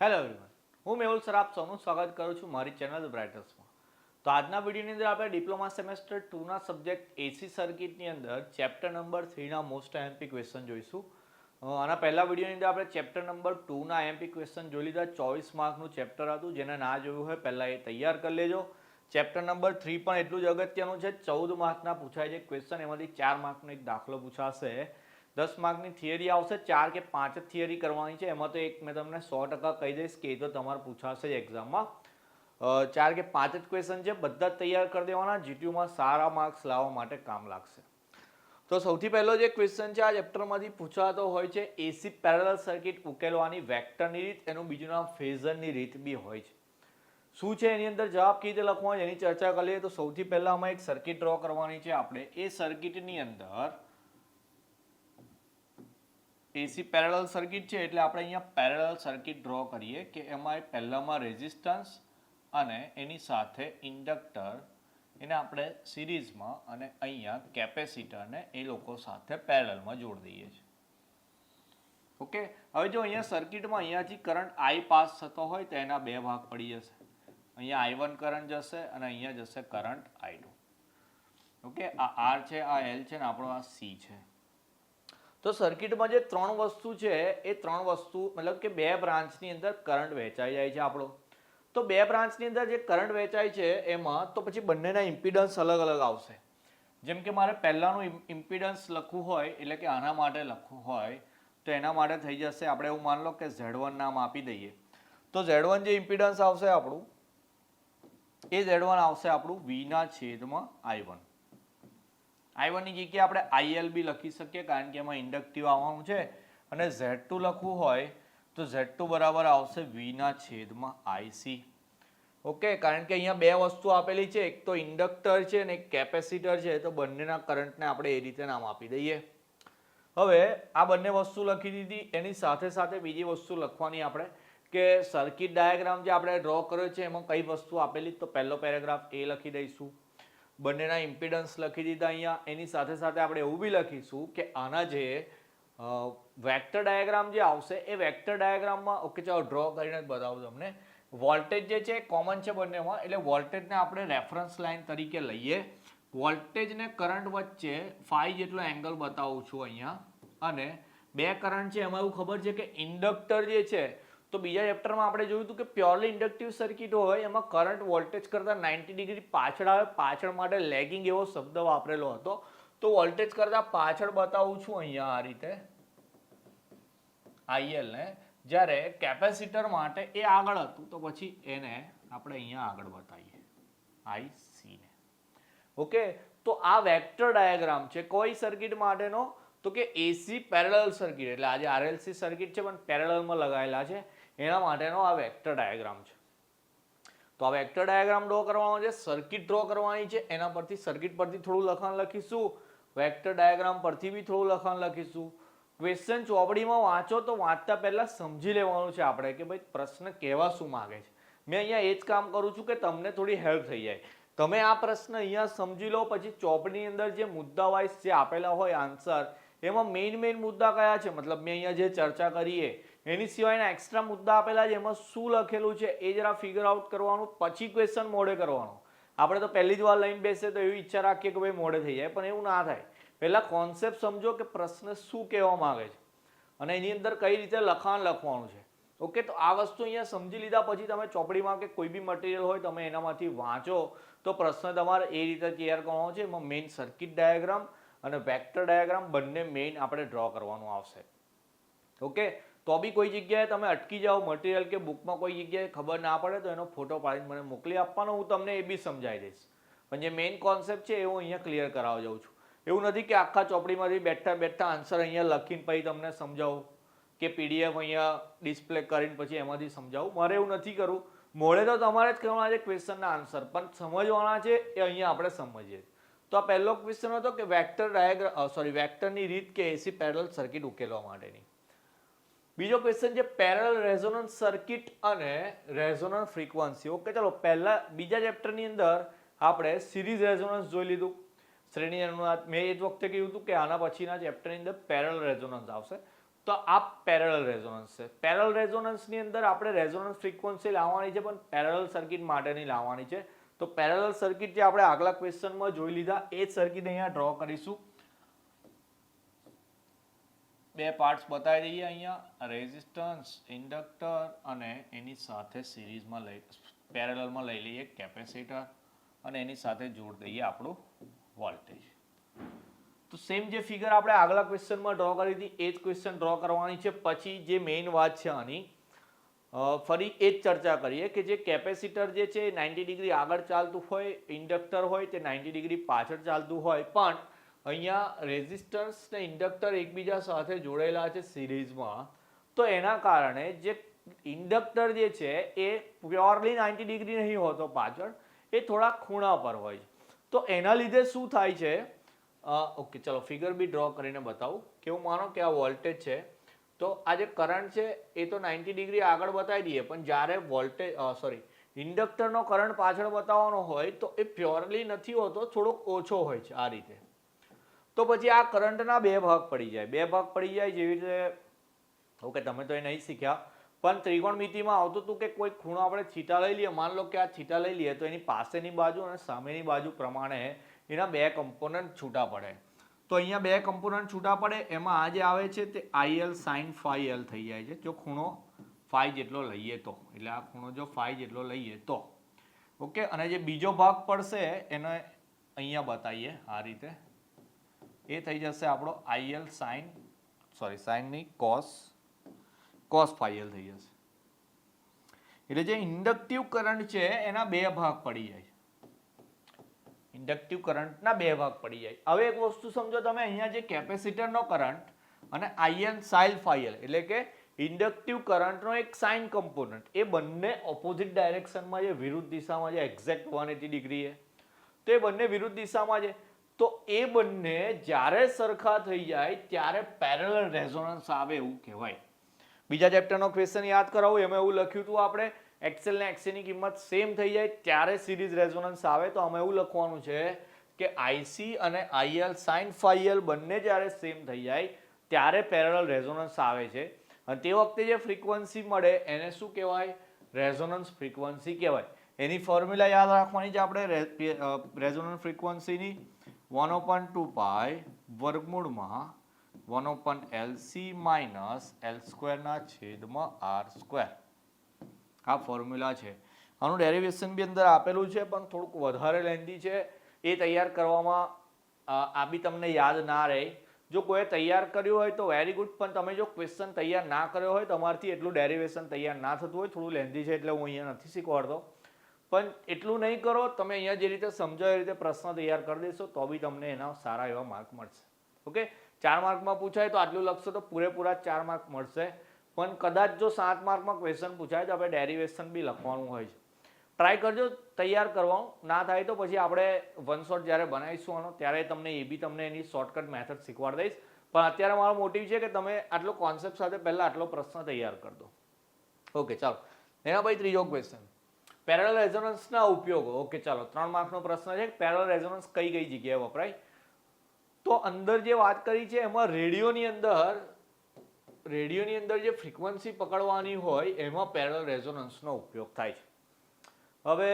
Hello everyone, હું Mehul sir આપ સૌનું સ્વાગત કરું છું મારી ચેનલ બ્રાઇટર્સમાં. તો આજના વિડીયોની અંદર આપણે ડિપ્લોમા સેમેસ્ટર 2ના સબ્જેક્ટ એસી સર્કિટની અંદર ચેપ્ટર નંબર 3ના મોસ્ટ આઈએમપી ક્વેશ્ચન જોઈશું. આના પહેલા વિડીયોની અંદર આપણે ચેપ્ટર નંબર 2ના આઈએમપી ક્વેશ્ચન જોઈ લીધા. 24 માર્કનું ચેપ્ટર હતું, જેને ના જોયું હોય પહેલાં એ તૈયાર કરી લેજો. ચેપ્ટર નંબર 3 પણ એટલું જ અગત્યનું છે. 14 માર્કના પૂછાય છે ક્વેશ્ચન, એમાંથી 4 માર્કનો એક દાખલો પૂછાશે. 10 માર્કની થિયરી આવશે, 4 કે 5 જ થિયરી કરવાની છે. એમાં તો એક મેં તમને 100% કહી દઈશ કે એ તો તમારે પૂછાશે જ એક્ઝામમાં. 4 કે 5 જ ક્વેશ્ચન છે, બધા જ તૈયાર કરી દેવાના, જીટીયુમાં સારા માર્ક્સ લાવવા માટે કામ લાગશે. તો સૌથી પહેલો જે ક્વેશ્ચન છે આ ચેપ્ટરમાંથી પૂછાતો હોય છે એસી પેરેલલ સર્કિટ ઉકેલવાની વેક્ટરની રીત, એનું બીજું નામ ફેઝરની રીત બી હોય છે. શું છે એની અંદર જવાબ કેવી રીતે લખવાનો એની ચર્ચા કરીએ. તો સૌથી પહેલા આમાં એક સર્કિટ ડ્રો કરવાની છે આપણે. એ સર્કિટની અંદર એસી પેરેલલ સર્કિટ છે એટલે આપણે અહીંયા પેરેલલ સર્કિટ ડ્રો કરીએ કે એમાં પહેલામાં રેઝિસ્ટન્સ અને એની સાથે ઇન્ડક્ટર, એને આપણે સિરીઝમાં, અને અહીંયા કેપેસિટરને એ લોકો સાથે પેરેલલમાં જોડી દઈએ છીએ. ઓકે, હવે જો અહીંયા સર્કિટમાં અહીંયાથી કરંટ આઈ પાસ થતો હોય તો એના બે ભાગ પડી જશે. અહીંયા I1 કરંટ જશે અને અહીંયા જશે કરંટ I2. ઓકે, આ આર છે, આ એલ છે ને આપણો આ સી છે. તો સર્કિટમાં જે ત્રણ વસ્તુ છે એ ત્રણ વસ્તુ મતલબ કે બે બ્રાન્ચની અંદર કરંટ વહેંચાઈ જાય છે આપણો. તો બે બ્રાન્ચની અંદર જે કરંટ વહેંચાય છે એમાં તો પછી બંનેના ઇમ્પિડન્સ અલગ અલગ આવશે. જેમ કે મારે પહેલાનું ઇમ્પિડન્સ લખવું હોય, એટલે કે આના માટે લખવું હોય તો એના માટે થઈ જશે, આપણે એવું માન લો કે Z1 નામ આપી દઈએ. તો Z1 જે ઇમ્પિડન્સ આવશે આપણું, એ Z1 આવશે આપણું V/I1. I1 ની જગ્યાએ આપણે IL બી લખી શકીએ કારણ કે એમાં ઇન્ડક્ટિવ આવવાનું છે. અને Z2 લખવું હોય તો Z2 બરાબર આવશે V/IC. ઓકે, કારણ કે અહીંયા બે વસ્તુ આપેલી છે, એક તો ઇન્ડક્ટર છે અને એક કેપેસિટર છે. તો બંનેના કરંટને આપણે એ રીતે નામ આપી દઈએ. હવે આ બંને વસ્તુ લખી દીધી, એની સાથે સાથે બીજી વસ્તુ લખવાની આપણે કે સર્કિટ ડાયાગ્રામ જે આપણે ડ્રો કર્યો છે એમાં કઈ વસ્તુ આપેલી. તો પહેલો પેરેગ્રાફ એ લખી દઈશું, બંનેના ઇમ્પિડન્સ લખી દીધા અહીંયા. એની સાથે સાથે આપણે એવું બી લખીશું કે આના જે વેક્ટર ડાયાગ્રામ જે આવશે એ વેક્ટર ડાયાગ્રામમાં, ઓકે ચાલો ડ્રો કરીને જ બતાવું તમને. વોલ્ટેજ જે છે કોમન છે બંનેમાં, એટલે વોલ્ટેજને આપણે રેફરન્સ લાઇન તરીકે લઈએ. વોલ્ટેજ ને કરંટ વચ્ચે φ જેટલો એંગલ બતાવું છું અહીંયા. અને બે કરંટ છે એમાં એવું ખબર છે કે ઇન્ડક્ટર જે છે, તો બીજા ચેપ્ટરમાં આપણે જોયું હતું કે પ્યોરલી ઇન્ડક્ટિવ સર્કિટ હોય એમાં કરંટ વોલ્ટેજ કરતાં 90 ડિગ્રી પાછળ આવે. પાછળ માટે લેગિંગ એવો શબ્દ વાપરેલો હતો. તો વોલ્ટેજ કરતાં પાછળ બતાવું છું અહીંયા આ રીતે IL ને, જ્યારે કેપેસિટર માટે એ આગળ હતું તો પછી એને આપણે અહીંયા આગળ બતાવીએ IC ને. ઓકે, તો આ વેક્ટર ડાયાગ્રામ છે કોઈ સર્કિટ માટેનો, તો કે એસી પેરેલલ સર્કિટ, એટલે આજે RLC સર્કિટ છે પણ પેરેલલમાં લગાવેલા છે, એના માટેનો આ વેક્ટર ડાયાગ્રામ છે. તો આ વેક્ટર ડાયાગ્રામ ડ્રો કરવાનો છે, સર્કિટ ડ્રો કરવાની છે. એના પરથી સર્કિટ પરથી થોડું લખાણ લખીશું, વેક્ટર ડાયાગ્રામ પરથી બી થોડું લખાણ લખીશું. ક્વેશ્ચન ચોપડીમાં વાંચો તો વાંચતા પહેલા સમજી લેવાનું છે આપણે કે ભાઈ પ્રશ્ન કહેવા શું માંગે છે. મેં અહીંયા એ જ કામ કરું છું કે તમને થોડી હેલ્પ થઈ જાય. તમે આ પ્રશ્ન અહીંયા સમજી લો, પછી ચોપડીની અંદર જે મુદ્દા વાઇઝ જે આપેલા હોય આન્સર, એમાં મેઇન મુદ્દા કયા છે, મતલબ મેં અહીંયા જે ચર્ચા કરીએ એની સિવાયના એક્સ્ટ્રા મુદ્દા આપેલા છે એમાં શું લખેલું છે એ જરા ફિગર આઉટ કરવાનું, પછી ક્વેશ્ચન મોડે કરવાનો. આપણે તો પહેલી જ વાર લઈને બેસે તો એવી ઈચ્છા રાખીએ કે ભાઈ મોડે થઈ જાય, પણ એવું ના થાય. પહેલા કોન્સેપ્ટ સમજો કે પ્રશ્ન શું કહેવા માંગે છે અને એની અંદર કઈ રીતે લખાણ લખવાનું છે. ઓકે, તો આ વસ્તુ અહીંયા સમજી લીધા પછી તમે ચોપડીમાં કે કોઈ બી મટીરિયલ હોય તમે એનામાંથી વાંચો તો પ્રશ્ન તમારે એ રીતે તૈયાર કરવાનો છે. એમાં મેઇન સર્કિટ ડાયાગ્રામ અને વેક્ટર ડાયાગ્રામ બંને મેઇન આપણે ડ્રો કરવાનું આવશે. ઓકે, તો બી કોઈ જગ્યાએ તમે અટકી જાઓ, મટીરિયલ કે બુકમાં કોઈ જગ્યાએ ખબર ના પડે તો એનો ફોટો પાડીને મને મોકલી આપવાનો, હું તમને એ બી સમજાવી દઈશ. પણ જે મેઇન કોન્સેપ્ટ છે એ હું અહીંયા ક્લિયર કરાવવા જાઉં છું. એવું નથી કે આખા ચોપડીમાંથી બેઠા બેઠા આન્સર અહીંયા લખીને પછી તમને સમજાવું કે PDF અહીંયા ડિસ્પ્લે કરીને પછી એમાંથી સમજાવું. મારે એવું નથી કરવું. મોડે તો તમારે જ કરવાના છે ક્વેશ્ચનના આન્સર, પણ સમજવાના છે એ અહીંયા આપણે સમજીએ. તો આ પહેલો ક્વેશ્ચન હતો કે વેક્ટર ડાયાગ્રામ વેક્ટરની રીત કે એસી પેરેલલ સર્કિટ ઉકેલવા માટેની. બીજો ક્વેશ્ચન છે પેરેલલ રેઝોનન્સ સર્કિટ અને રેઝોનન્સ ફ્રીક્વન્સી. ઓકે, ચલો પહેલા બીજા ચેપ્ટરની અંદર આપણે સિરીઝ રેઝોનન્સ જોઈ લીધું, શ્રેણી અનુનાદ. મેં એ જ વખતે કહ્યું હતું કે આના પછીના ચેપ્ટરની અંદર પેરેલલ રેઝોનન્સ આવશે. તો આ પેરેલલ રેઝોનન્સ છે. પેરેલલ રેઝોનન્સની અંદર આપણે રેઝોનન્સ ફ્રીક્વન્સી લાવવાની છે, પણ પેરેલલ સર્કિટ માટેની લાવવાની છે. તો પેરેલલ સર્કિટ જે આપણે આગલા ક્વેશ્ચનમાં જોઈ લીધા એ જ સર્કિટ અહીંયા ડ્રો કરીશું. બે પાર્ટ્સ બતાવી દઈએ અહીંયા, રેઝિસ્ટન્સ, ઇન્ડક્ટર અને એની સાથે સિરીઝમાં પેરેલલમાં લઈ લઈએ કેપેસિટર અને એની સાથે જોડ દઈએ આપણું વોલ્ટેજ. તો સેમ જે ફિગર આપણે આગલા ક્વેશ્ચનમાં ડ્રો કરી હતી એ જ ક્વેશ્ચન ડ્રો કરવાની છે. પછી જે મેઇન વાત છે આની ફરી એ જ ચર્ચા કરીએ કે જે કેપેસિટર જે છે 90 ડિગ્રી આગળ ચાલતું હોય, ઇન્ડક્ટર હોય તે 90 ડિગ્રી પાછળ ચાલતું હોય, પણ અહીંયા રેઝિસ્ટન્સ ને ઇન્ડક્ટર એકબીજા સાથે જોડેલા છે સિરીઝમાં. તો એના કારણે જે ઇન્ડક્ટર જે છે એ પ્યોરલી 90 ડિગ્રી નહીં હોતો પાછળ, એ થોડા ખૂણા પર હોય છે. તો એના લીધે શું થાય છે, ઓકે ચલો ફિગર બી ડ્રો કરીને બતાવું. કેવું માનો કે આ વોલ્ટેજ છે, તો આ જે કરંટ છે એ તો 90 ડિગ્રી આગળ બતાવી દઈએ, પણ જ્યારે ઇન્ડક્ટરનો કરંટ પાછળ બતાવવાનો હોય તો એ પ્યોરલી નથી હોતો, થોડોક ઓછો હોય છે આ રીતે. તો પછી આ કરંટના બે ભાગ પડી જાય. જેવી રીતે ઓકે તમે તો એ નહીં શીખ્યા, પણ ત્રિકોણમિતિમાં આવતું હતું કે કોઈ ખૂણો આપણે થીટા લઈ લઈએ, માન લો કે આ થીટા લઈ લઈએ, તો એની પાસેની બાજુ અને સામેની બાજુ પ્રમાણે એના બે કમ્પોનન્ટ છૂટા પડે. તો અહીંયા બે કમ્પોનન્ટ છૂટા પડે, એમાં આ જે આવે છે તે IL sin phi L થઈ જાય છે, જો ખૂણો phi જેટલો લઈએ તો, એટલે આ ખૂણો જો phi જેટલો લઈએ તો. ઓકે, અને જે બીજો ભાગ પડશે એને અહીંયા બતાવીએ આ રીતે, એ થઈ જશે આપણો IL sin ની cos phi L થઈ જશે. એટલે જે ઇન્ડક્ટિવ કરંટ છે એના બે ભાગ પડી જાય. ઇન્ડક્ટિવ કરંટના બે ભાગ પડી જાય. હવે એક વસ્તુ સમજો તમે, અહીંયા જે કેપેસિટરનો કરંટ અને IL sin phi L એટલે કે ઇન્ડક્ટિવ કરંટનો એક સાઇન કમ્પોનન્ટ, એ બંને ઓપોઝિટ ડાયરેક્શનમાં છે, વિરુદ્ધ દિશામાં છે, એક્ઝેક્ટ 180 ડિગ્રી છે. તો એ બંને વિરુદ્ધ દિશામાં છે. તો એ બંને જ્યારે સરખા થઈ જાય ત્યારે પેરેલલ રેઝોનન્સ આવે એવું કહેવાય. બીજા ચેપ્ટરનો ક્વેશ્ચન યાદ કરાવું, એમાં એવું લખ્યું હતું આપણે XL ને XC ની કિંમત સેમ થઈ જાય ત્યારે સિરીઝ રેઝોનન્સ આવે. તો અમે એવું લખવાનું છે કે IC અને IL sin phi L બંને જ્યારે સેમ થઈ જાય ત્યારે પેરેલલ રેઝોનન્સ આવે છે. અને તે વખતે જે ફ્રીક્વન્સી મળે એને શું કહેવાય, રેઝોનન્સ ફ્રીક્વન્સી કહેવાય. એની ફોર્મ્યુલા યાદ રાખવાની છે આપણે રેઝોનન્સ ફ્રીક્વન્સીની, 1/2π વર્ગમૂળમાં 1/LC માઇનસ L² ના છેદમાં R². આ ફોર્મ્યુલા છે. આનું ડેરિવેશન બી અંદર આપેલું છે, પણ થોડુંક વધારે લેન્ધી છે. એ તૈયાર કરવામાં આ બી તમને યાદ ના રહે. જો કોઈ તૈયાર કર્યું હોય તો વેરી ગુડ, પણ તમે જો ક્વેશ્ચન તૈયાર ના કર્યો હોય, તમારથી એટલું ડેરિવેશન તૈયાર ના થતું હોય, થોડું લેન્ધી છે એટલે હું અહીંયા નથી શીખવાડતો, પણ એટલું નહીં કરો તમે, અહીંયા જે રીતે સમજો એ રીતે પ્રશ્ન તૈયાર કરી દેશો તો બી તમને એના સારા એવા માર્ક મળશે. ઓકે, 4 માર્કમાં પૂછાય તો આટલું લખશો તો પૂરેપૂરા 4 માર્ક મળશે. પણ કદાચ જો 7 માર્કમાં ક્વેશ્ચન પૂછાય તો આપણે ડેરિવેશન બી લખવાનું હોય છે. ટ્રાય કરજો તૈયાર કરવાનું, ના થાય તો પછી આપણે વન શોટ જ્યારે બનાવીશું આનો ત્યારે તમને એની શોર્ટકટ મેથડ શીખવાડી દઈશ. પણ અત્યારે મારો મોટિવ છે કે તમે આટલો કોન્સેપ્ટ સાથે પહેલા આટલો પ્રશ્ન તૈયાર કરી દો. ઓકે ચાલો, એના પછી ત્રીજો ક્વેશ્ચન, પેરેલલ રેઝોનન્સના ઉપયોગો. ઓકે ચાલો, 3 માર્કનો પ્રશ્ન છે, પેરેલલ રેઝોનન્સ કઈ જગ્યાએ વપરાય. તો અંદર જે વાત કરી છે એમાં રેડિયોની અંદર જે ફ્રીક્વન્સી પકડવાની હોય એમાં પેરેલલ રેઝોનન્સનો ઉપયોગ થાય છે. હવે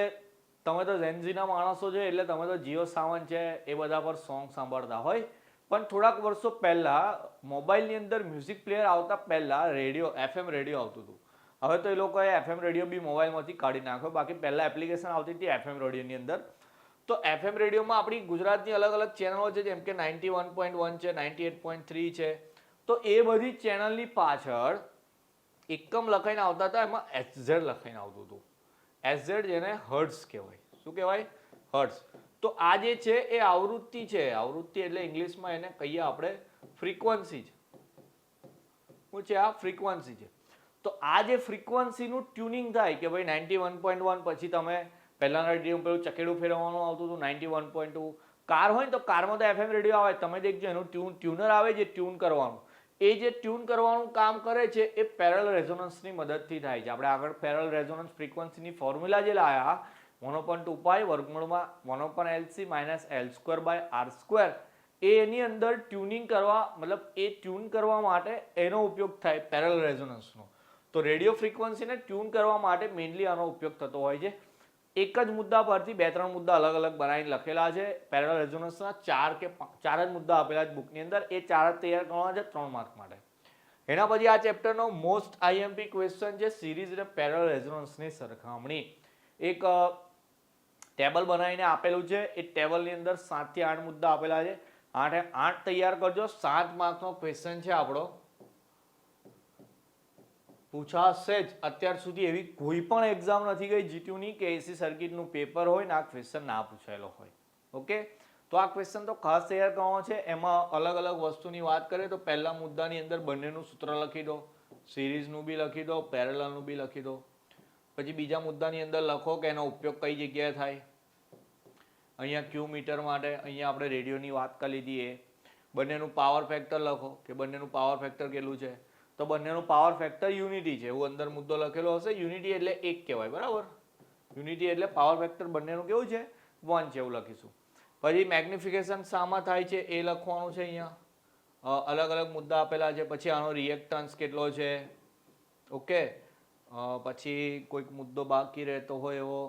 તમે તો ઝેનઝીના માણસો છે એટલે તમે તો જીઓ સાવન છે એ બધા પર સોંગ સાંભળતા હોય, પણ થોડાક વર્ષો પહેલા મોબાઈલની અંદર મ્યુઝિક પ્લેયર આવતા પહેલા FM રેડિયો આવતું હતું. હવે તો એ લોકોએ FM રેડિયો બી મોબાઈલમાંથી કાઢી નાખ્યો, બાકી પહેલા એપ્લિકેશન આવતી હતી FM રેડિયોની અંદર. તો FM રેડિયોમાં આપણી ગુજરાતની અલગ અલગ ચેનલો છે, જેમ કે 91.1 છે, 98.3 છે. તો એ બધી ચેનલની પાછળ એકમ લખાઈને આવતા હતા, એમાં SZ લખાઈને આવતું હતું. SZ જેને હર્ટ્ઝ કહેવાય. શું કહેવાય? હર્ટ્ઝ. તો આ જે છે એ આવૃત્તિ છે. આવૃત્તિ એટલે ઇંગ્લિશમાં એને કહીએ આપણે ફ્રીક્વન્સી છે. શું છે? આ ફ્રીક્વન્સી છે. તો આ જે ફ્રીક્વન્સીનું ટ્યુનિંગ થાય કે ભાઈ 91.1 પછી તમે પહેલાના રેડિયો પેલું ચકેડું ફેરવવાનું આવતું હતું, 91.2 કાર હોય ને તો કારમાં તો FM રેડિયો આવે, તમે દેખજો એનું ટ્યુનર આવે જે ટ્યુન કરવાનું, એ જે ટ્યુન કરવાનું કામ કરે છે એ પેરેલલ રેઝોનન્સની મદદથી થાય છે. આપણે આગળ પેરેલલ રેઝોનન્સ ફ્રીક્વન્સીની ફોર્મ્યુલા જે લાયા 1/2π વર્ગમૂળમાં 1/LC minus L² by R², એની અંદર ટ્યુનિંગ કરવા મતલબ એ ટ્યુન કરવા માટે એનો ઉપયોગ થાય પેરેલલ રેઝોનન્સનો. તો રેડિયો ફ્રીક્વન્સીને ટ્યુન કરવા માટે મેઇનલી આનો ઉપયોગ થતો હોય છે. એક જ મુદ્દા પરથી 2-3 મુદ્દા અલગ અલગ બનાવીને લખેલા છે. પેરેલલ રેઝોનન્સના 4 કે 4 જ મુદ્દા આપેલા છે બુકની અંદર. એ 4 જ તૈયાર કરવાના છે 3 માર્ક માટે. એના પછી આ ચેપ્ટરનો મોસ્ટ આઈએમપી ક્વેશ્ચન છે સિરીઝ અને પેરેલલ રેઝોનન્સની સરખામણી. એક ટેબલ બનાવીને આપેલું છે. એ ટેબલની અંદર 7 થી 8 મુદ્દા આપેલા છે. 8 તૈયાર કરજો. 7 માર્કનો ક્વેશ્ચન છે આપણો. પૂછાશે જ. અત્યાર સુધી એવી કોઈ પણ એક્ઝામ નથી ગઈ જીટ્યુની કે એસી સર્કિટનું પેપર હોય ને આ ક્વેશ્ચન ના પૂછાયેલો હોય. ઓકે, તો આ ક્વેશ્ચન તો ખાસ તૈયાર કરવાનો છે. એમાં અલગ અલગ વસ્તુની વાત કરીએ તો પહેલા મુદ્દાની અંદર બંનેનું સૂત્ર લખી દો, સિરીઝનું બી લખી દો, પેરેલલનું બી લખી દો. પછી બીજા મુદ્દાની અંદર લખો કે એનો ઉપયોગ કઈ જગ્યાએ થાય. અહીંયા ક્યુ મીટર માટે, અહીંયા આપણે રેડિયોની વાત કરી લીધી. એ બંનેનું પાવર ફેક્ટર લખો કે બંનેનું પાવર ફેક્ટર કેટલું છે. તો બંનેનું પાવર ફેક્ટર યુનિટી છે એવું અંદર મુદ્દો લખેલો હશે. યુનિટી એટલે 1 કહેવાય, બરાબર. યુનિટી એટલે પાવર ફેક્ટર બંનેનું કેવું છે 1 છે એવું લખીશું. પછી મેગ્નિફિકેશન શામાં થાય છે એ લખવાનું છે. અહીંયા અલગ અલગ મુદ્દા આપેલા છે. પછી આનો રિએક્ટન્સ કેટલો છે. ઓકે, પછી કોઈક મુદ્દો બાકી રહેતો હોય એવો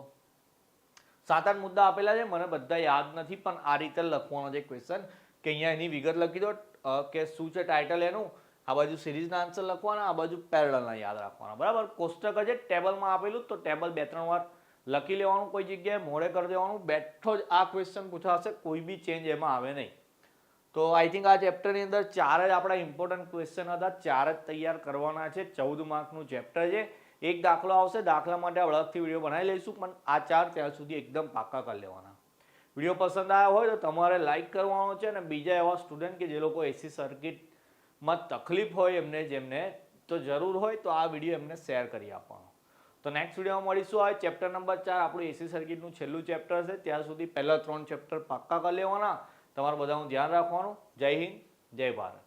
7-8 મુદ્દા આપેલા છે. મને બધા યાદ નથી પણ આ રીતે લખવાનો છે ક્વેશ્ચન કે અહીંયા એની વિગત લખી દો કે શું છે ટાઇટલ એનું. આ બાજુ સિરીઝના આન્સર લખવાના, આ બાજુ પેરેલલના યાદ રાખવાના, બરાબર. કોષ્ટક જ ટેબલમાં આપેલું તો ટેબલ 2-3 વાર લખી લેવાનું, કોઈ જગ્યાએ મોડે કરી દેવાનું. બેઠો જ આ ક્વેશ્ચન પૂછાશે, કોઈ બી ચેન્જ એમાં આવે નહીં. તો આઈ થિંક આ ચેપ્ટરની અંદર 4 જ આપણા ઇમ્પોર્ટન્ટ ક્વેશ્ચન હતા. 4 જ તૈયાર કરવાના છે. 14 માર્કનું ચેપ્ટર છે. એક દાખલો આવશે, દાખલા માટે અલગથી વિડીયો બનાવી લઈશું, પણ આ 4 ત્યાં સુધી એકદમ પાક્કા કરી લેવાના. વિડીયો પસંદ આવ્યો હોય તો તમારે લાઈક કરવાનો છે. અને બીજા એવા સ્ટુડન્ટ કે જે લોકો એસી સર્કિટમાં તકલીફ હોય એમને જેમને તો જરૂર હોય તો આ વિડીયો એમને શેર કરી આપવાનો. તો નેક્સ્ટ વિડીયોમાં મળીશું. આ ચેપ્ટર નંબર 4 આપણું એસી સર્કિટનું છેલ્લું ચેપ્ટર છે. ત્યાં સુધી પહેલા 3 ચેપ્ટર પાક્કા કરી લેવાના. તમારે બધાનું ધ્યાન રાખવાનું. જય હિન્દ, જય ભારત.